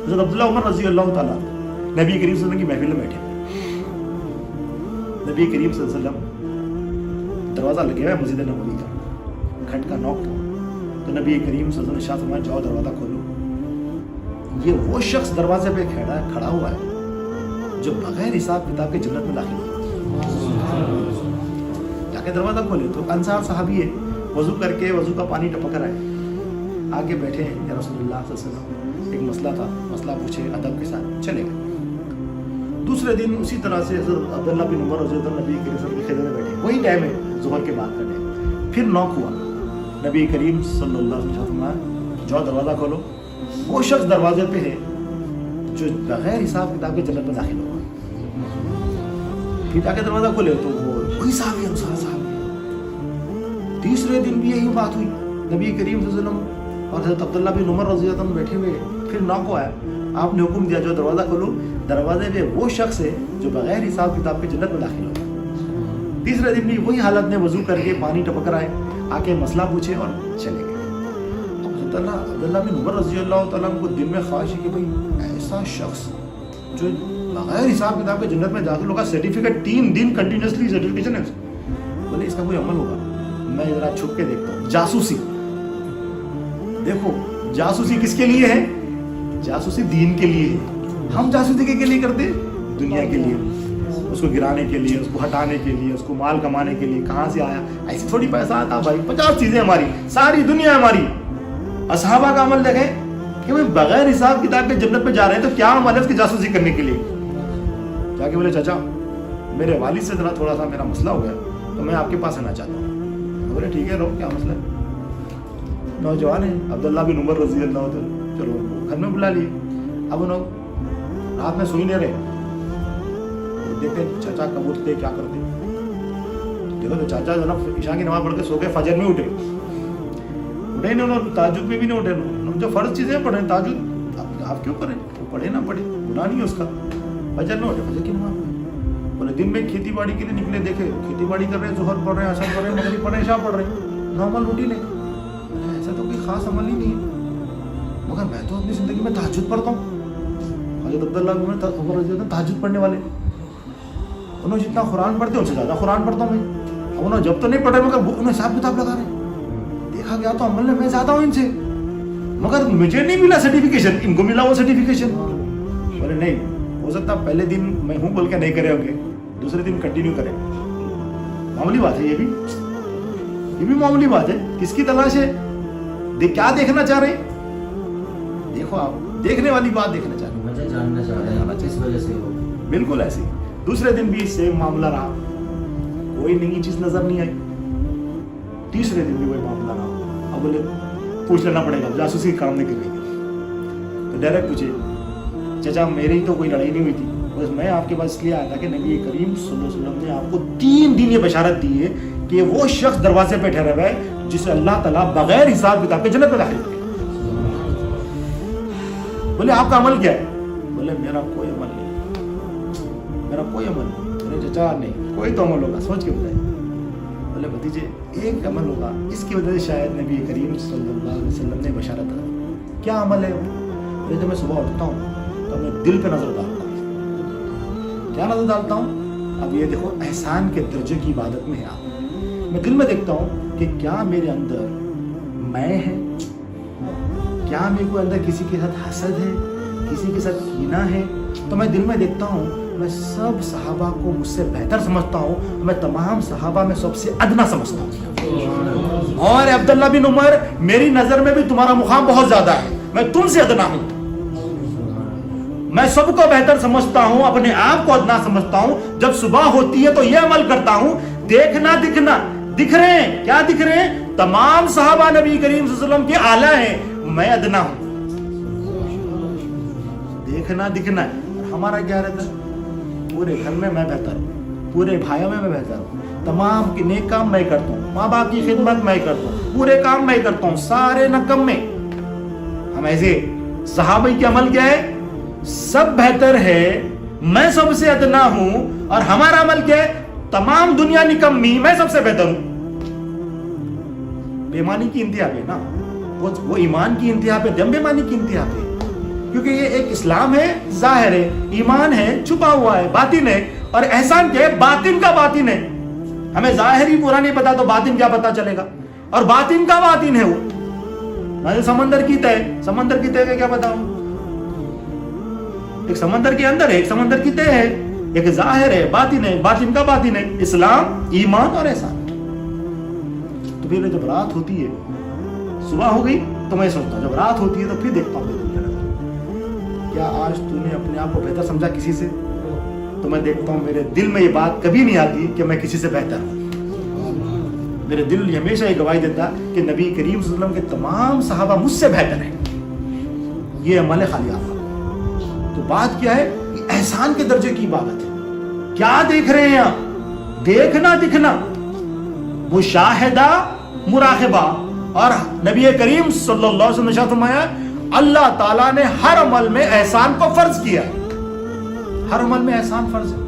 حضرت عبداللہ عمر رضی اللہ تعالیٰ نبی کریم صلی اللہ علیہ وسلم کی محفل میں بیٹھے، نبی کریم صلی اللہ علیہ وسلم دروازہ لگے ہوا ہے مسجد نبوی کا، کھٹ کا نوک تھا، تو نبی کریم صلی اللہ علیہ وسلم نے ارشاد فرمایا جاؤ دروازہ کھولو. یہ وہ شخص دروازے پہ کھڑا ہوا ہے جو بغیر حساب کتاب کے جنت میں داخل ہوا. جا کے دروازہ کھولے تو انصار صحابی ہے، وضو کر کے وضو کا پانی ٹپک رہا ہے، آگے بیٹھے ہیں یا رسول اللہ صلی اللہ علیہ وسلم، ایک مسئلہ تھا، مسئلہ پوچھے ادب کے ساتھ چلے گئے. دوسرے دن اسی طرح سے حضرت عبداللہ بن عمر رضی اللہ عنہ نبی کریم صلی اللہ علیہ وسلم کی خدمت میں بیٹھے، وہی ٹائم ہے ظہر کے بعد کا ٹائم. پھر نوک ہوا، نبی کریم صلی اللہ علیہ وسلم نے جاؤ دروازہ کھولو. وہ شخص دروازے پہ ہے جو بغیر حساب کتاب کے جنت میں داخل ہوگا. پھر جا کے دروازہ کھولے تو وہی صحابی انصار صحابی. تیسرے دن بھی یہی بات ہوئی، نبی کریم صلی اللہ علیہ وسلم اور حضرت عبداللہ بن عمر رضی اللہ عنہ بیٹھے ہوئے. پھر نوک آیا، آپ نے حکم دیا جو دروازہ کھولو، دروازے پہ وہ شخص ہے جو بغیر حساب کتاب کے جنت میں داخل ہوگا. تیسرے دن بھی وہی حالت میں وضو کر کے پانی ٹپک رہا ہے، آ کے مسئلہ پوچھے اور چلے گئے. عبداللہ بن عمر رضی اللہ تعالیٰ کو دل میں خواہش ہے کہ بھئی ایسا شخص جو بغیر حساب کتاب کے جنت میں داخل ہوگا، سرٹیفکیٹ 3 دن کنٹینیوسلی سرٹیفکیشن ہے، بولے اس کا کوئی عمل ہوگا. میں ذرا چھپ کے دیکھتا ہوں. جاسوسی، دیکھو جاسوسی کس کے لیے ہے؟ جاسوسی دین کے لیے ہے. ہم جاسوسی کے لیے کرتے؟ دنیا کے لیے، اس کو گرانے کے لیے، اس کو ہٹانے کے لیے، اس کو مال کمانے کے لیے. کہاں سے آیا؟ ایسی تھوڑی پیسہ آتا بھائی، 50 چیزیں ہماری، ساری دنیا ہماری. اصحابہ کا عمل دیکھیں کہ وہ بغیر حساب کتاب کے جنت پہ جا رہے ہیں، تو کیا عمل ہے اس کی جاسوسی کرنے کے لیے؟ جا کے بولے چچا میرے والد سے ذرا تھوڑا سا میرا مسئلہ ہو گیا تو میں آپ کے پاس آنا چاہتا ہوں. بولے ٹھیک ہے، رہو، کیا مسئلہ ہے؟ نوجوان ہے عبداللہ بن عمر رضی اللہ عنہ، چلو گھر میں بلا لیے. اب انہوں رات میں سوئی نہیں رہے، دیکھتے چچا کب اٹھتے کیا کرتے. دیکھو تو چاچا جو نا عشاء کی نماز پڑھ کے سو کے فجر میں اٹھے نہیں، انہوں نے تہجد میں بھی نہیں اٹھے. انہوں جو فرض چیزیں پڑھیں تہجد آپ کیوں کریں، وہ پڑھے نہ پڑھے گناہ نہیں ہے اس کا. فجر میں اٹھے، فجر کی نماز بولے دن میں کھیتی باڑی کے لیے نکلے، دیکھے کھیتی باڑی کر رہے ہیں، ظہر پڑھ رہے ہیں، عصر پڑھ رہے ہیں، مغرب پڑھ رہے ہیں، عشاء پڑھ رہے ہیں، نارمل روٹین ہے. ایسا تو کوئی خاص عمل ہی نہیں ہے، مگر میں تو اپنی زندگی میں تہجد پڑھتا ہوں. حضرت عبداللہ بن عمر رضی اللہ عنہ تہجد پڑھنے والے، انہوں جتنا قرآن پڑھتے ہیں ان سے زیادہ قرآن پڑھتا ہوں میں. انہوں جب تو نہیں پڑھے مگر انہیں حساب کتاب لگا رہے ہیں. دیکھا گیا تو عمل میں زیادہ ہوں ان سے، مگر مجھے نہیں ملا سرٹیفکیشن، ان کو ملا وہ سرٹیفکیشن. بولے نہیں ہو سکتا پہلے دن میں ہوں بول کے نہیں کرے ہوں گے، دوسرے دن کنٹینیو کرے. معمولی بات ہے، یہ بھی معمولی بات ہے. کس کی تلاش ہے؟ کیا دیکھنا چاہ رہے ہیں؟ دیکھو آپ دیکھنے والی بات دیکھنا چاہ رہے ہیں، وجہ جاننا چاہ رہے ہیں کس وجہ سے ہو. بالکل ایسے. دوسرے دن بھی سیم معاملہ رہا، کوئی نئی چیز نظر نہیں آئی. تیسرے دن بھی وہی معاملہ رہا. اب بولے پوچھ لینا پڑے گا، جاسوسی کام نہیں کریں گے. تو ڈائریکٹ پوچھے چچا میری تو کوئی لڑائی نہیں ہوئی تھی، بس میں آپ کے پاس اس لیے آیا تھا کہ نبی کریم صلی اللہ علیہ وسلم نے آپ کو 3 دن یہ بشارت دی ہے کہ وہ شخص دروازے پہ ٹھہرا ہوا ہے جسے اللہ تعالیٰ بغیر حساب کتاب کے جنت میں داخل کرے. بولے آپ کا عمل کیا ہے؟ بولے میرا کوئی عمل نہیں، میرا کوئی عمل نہیں. بولے چچا نہیں کوئی تو عمل ہوگا، سوچ کے بتائیں. بولے بھتیجے ایک عمل ہوگا، اس کی وجہ سے شاید نبی کریم صلی اللہ علیہ وسلم نے بشارت دی. کیا عمل ہے؟ بولے جب میں صبح اٹھتا ہوں تو اپنے دل پہ نظر ڈالتا ہوں. کیا نظر ڈالتا ہوں؟ اب یہ دیکھو احسان کے درجے کی عبادت میں ہے آپ. میں دل میں دیکھتا ہوں کہ کیا میرے اندر میں ہے، کیا میرے کو اندر کسی کے ساتھ حسد ہے، کسی کے ساتھ کینہ ہے. تو میں دل میں دیکھتا ہوں میں سب صحابہ کو مجھ سے بہتر سمجھتا ہوں، میں تمام صحابہ میں سب سے ادنا سمجھتا ہوں. اور عبداللہ بن عمر میری نظر میں بھی تمہارا مقام بہت زیادہ ہے، میں تم سے ادنا ہوں. میں سب کو بہتر سمجھتا ہوں، اپنے آپ کو ادنا سمجھتا ہوں. جب صبح ہوتی ہے تو یہ عمل کرتا ہوں. دیکھنا دکھنا دکھ رہے ہیں، کیا دکھ رہے ہیں؟ تمام صحابہ نبی کریم صلی اللہ علیہ وسلم کے اعلیٰ ہیں، میں ادنا ہوں. دیکھنا دکھنا ہے. ہمارا کیا رہتا ہے؟ پورے گھر میں بہتر ہوں، پورے بھائیوں میں بہتر ہوں، تمام کے نیک کام میں کرتا ہوں، ماں باپ کی خدمت میں کرتا ہوں، پورے کام میں کرتا ہوں، سارے نکم میں. ہم ایسے صحابہ کی عمل کیا ہے؟ سب بہتر ہے، میں سب سے ادنا ہوں. اور ہمارا عمل کیا ہے؟ تمام دنیا نکمی، میں سب سے بہتر ہوں. بے ایمانی کی انتہا پہ نا، وہ ایمان کی انتہا پہ، دم بے ایمانی کی انتہا پہ. کیونکہ یہ ایک اسلام ہے ظاہر ہے، ایمان ہے چھپا ہوا ہے، باطن ہے، اور احسان کیا ہے؟ باطن کا باطن ہے. ہمیں ظاہر ہی پورا نہیں پتا تو باطن کیا پتا چلے گا؟ اور باطن کا باطن ہے وہ. میں سمندر کی تہ کا کیا بتاؤں؟ ایک سمندر کے اندر ہے، ایک سمندر کی تہ ہے، ایک ظاہر ہے، باطن ہے، باطن کا باطن ہے، اسلام، ایمان اور احسان. تو پھر جب رات ہوتی ہے، صبح ہو گئی تو میں سوچتا ہوں، جب رات ہوتی ہے تو پھر دیکھتا ہوں کیا آج تو نے اپنے آپ کو بہتر سمجھا کسی سے؟ تو میں دیکھتا ہوں میرے دل میں یہ بات کبھی نہیں آتی کہ میں کسی سے بہتر ہوں. میرے دل ہمیشہ یہ گواہی دیتا کہ نبی کریم صلی اللہ علیہ وسلم کے تمام صحابہ مجھ سے بہتر ہیں. یہ عمل ہے خالی آفا. تو بات کیا ہے؟ یہ احسان کے درجے کی عبادت ہے. کیا دیکھ رہے ہیں آپ؟ دیکھنا دکھنا، مشاہدہ، مراقبہ. اور نبی کریم صلی اللہ علیہ وسلم نے ارشاد فرمایا اللہ تعالیٰ نے ہر عمل میں احسان کو فرض کیا. ہر عمل میں احسان فرض ہے.